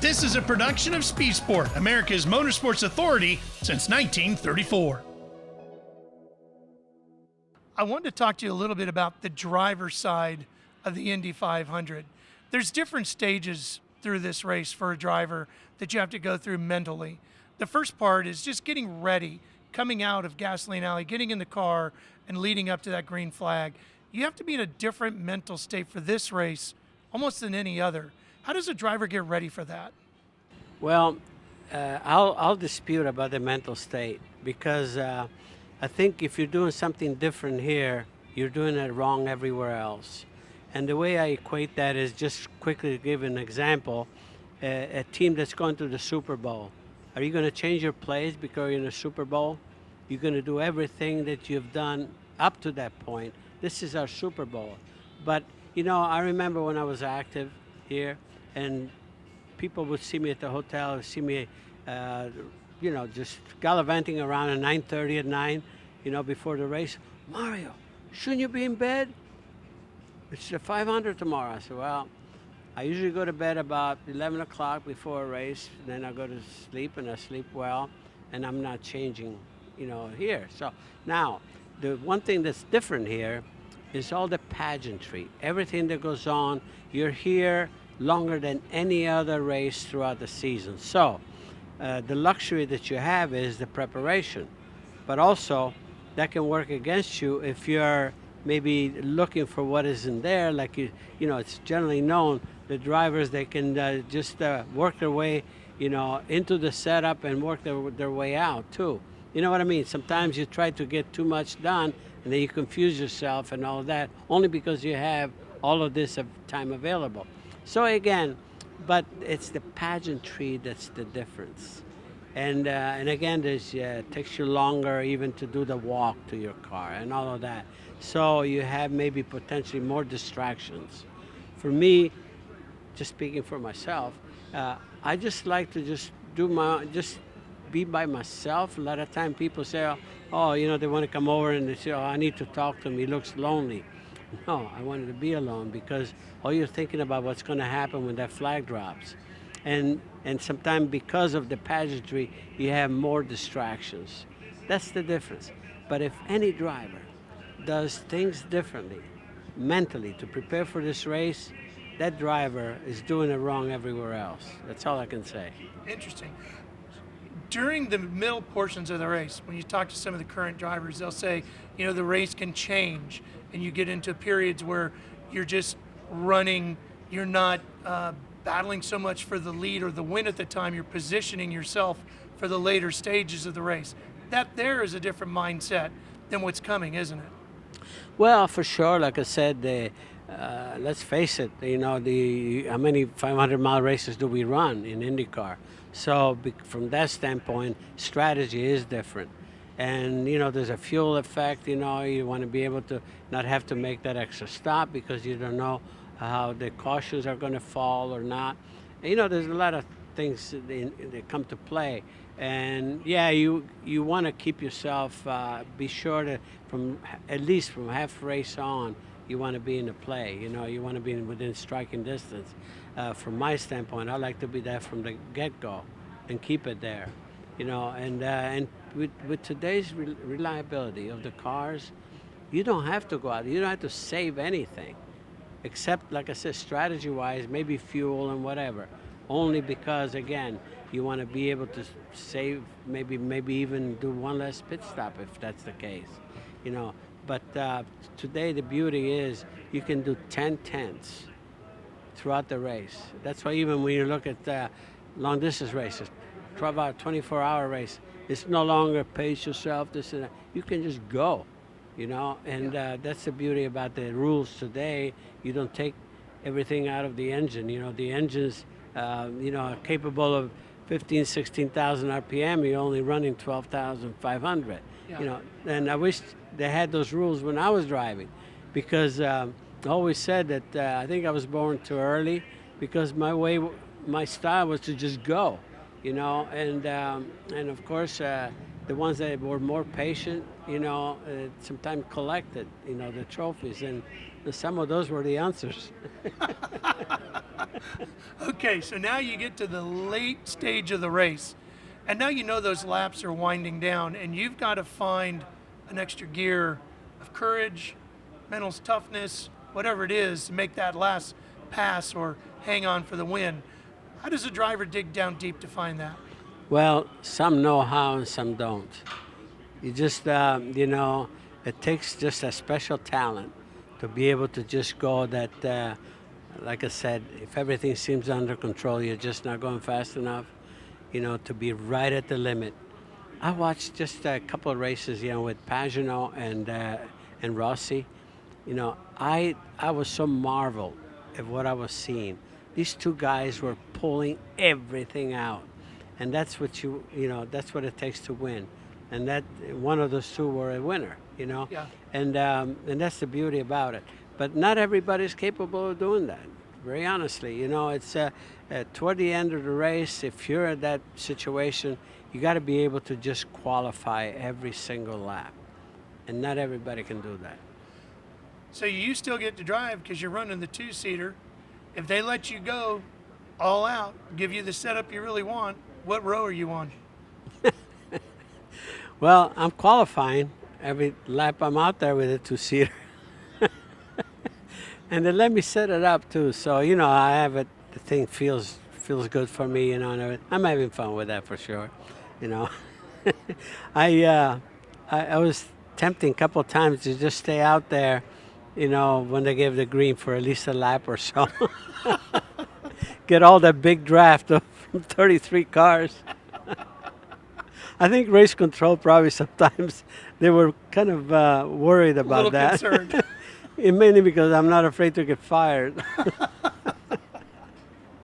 This is a production of Speed Sport, America's motorsports authority since 1934. I wanted to talk to you a little bit about the driver's side of the Indy 500. There's different stages through this race for a driver that you have to go through mentally. The first part is just getting ready, coming out of Gasoline Alley, getting in the car, and leading up to that green flag. You have to be in a different mental state for this race almost than any other. How does a driver get ready for that? Well, I'll dispute about the mental state because I think if you're doing something different here, you're doing it wrong everywhere else. And the way I equate that is just quickly to give an example, a team that's going to the Super Bowl. Are you going to change your plays because you're in the Super Bowl? You're going to do everything that you've done up to that point. This is our Super Bowl. But, you know, I remember when I was active here and people would see me at the hotel, see me, you know, just gallivanting around at 9:30 at night, you know, before the race. Mario, shouldn't you be in bed? It's the 500 tomorrow. I said, well, I usually go to bed about 11 o'clock before a race, and then I go to sleep, and I sleep well, and I'm not changing, you know, here. So now, the one thing that's different here is all the pageantry, everything that goes on. You're here longer than any other race throughout the season. So the luxury that you have is the preparation, but also that can work against you if you're maybe looking for what isn't there. Like you know, it's generally known the drivers, they can just work their way, you know, into the setup and work their way out too. You know what I mean? Sometimes you try to get too much done and then you confuse yourself and all that, only because you have all of this time available. So again, but it's the pageantry that's the difference. And again, it takes you longer even to do the walk to your car and all of that. So you have maybe potentially more distractions. For me, just speaking for myself, I just like to just be by myself. A lot of time people say, oh, you know, they want to come over and they say, oh, I need to talk to him, he looks lonely. No, I wanted to be alone because all you're thinking about what's going to happen when that flag drops. And sometimes because of the pageantry, you have more distractions. That's the difference. But if any driver does things differently, mentally, to prepare for this race, that driver is doing it wrong everywhere else. That's all I can say. Interesting. During the middle portions of the race, when you talk to some of the current drivers, they'll say, you know, the race can change and you get into periods where you're just running, you're not battling so much for the lead or the win at the time, you're positioning yourself for the later stages of the race. That there is a different mindset than what's coming, isn't it? Well, for sure, like I said, let's face it, you know, how many 500-mile races do we run in IndyCar? So from that standpoint, strategy is different. And, you know, there's a fuel effect, you know, you want to be able to not have to make that extra stop because you don't know how the cautions are going to fall or not. And, you know, there's a lot of things that come to play. And yeah, you want to keep yourself, be sure that at least from half race on, you want to be in the play. You know, you want to be within striking distance. From my standpoint, I like to be there from the get-go and keep it there. You know, and with today's reliability of the cars, you don't have to go out. You don't have to save anything, except, like I said, strategy-wise, maybe fuel and whatever. Only because, again, you want to be able to save, maybe even do one less pit stop if that's the case, you know. But today the beauty is you can do 10 tenths throughout the race. That's why even when you look at long distance races, 12-hour, 24-hour race, it's no longer pace yourself, this and that. You can just go, you know, and that's the beauty about the rules today. You don't take everything out of the engine. You know, the engines, you know, are capable of 15, 16,000 RPM. You're only running 12,500. Yeah. You know, and I wish they had those rules when I was driving, because I always said that I think I was born too early, because my style was to just go, you know, and of course the ones that were more patient, sometimes collected, the trophies, and some of those were the answers. Okay, so now you get to the late stage of the race, and now you know those laps are winding down, and you've got to find an extra gear of courage, mental toughness, whatever it is, to make that last pass or hang on for the win. How does a driver dig down deep to find that? Well, some know how and some don't. You just, it takes just a special talent to be able to just go that, like I said, if everything seems under control, you're just not going fast enough, to be right at the limit. I watched just a couple of races, with Pagano and Rossi. I was so marveled at what I was seeing. These two guys were pulling everything out, and that's what that's what it takes to win. And that one of those two were a winner, Yeah. and that's the beauty about it. But not everybody's capable of doing that. Very honestly, it's toward the end of the race. If you're in that situation, you got to be able to just qualify every single lap, and not everybody can do that. So you still get to drive because you're running the two-seater. If they let you go all out, give you the setup you really want, what row are you on? Well, I'm qualifying every lap I'm out there with a two-seater. And they let me set it up too, so I have it. The thing feels good for me, and everything. I'm having fun with that for sure. I was tempting a couple of times to just stay out there, when they gave the green for at least a lap or so. Get all that big draft of 33 cars. I think race control probably sometimes they were kind of worried about A little that. concerned. Mainly because I'm not afraid to get fired.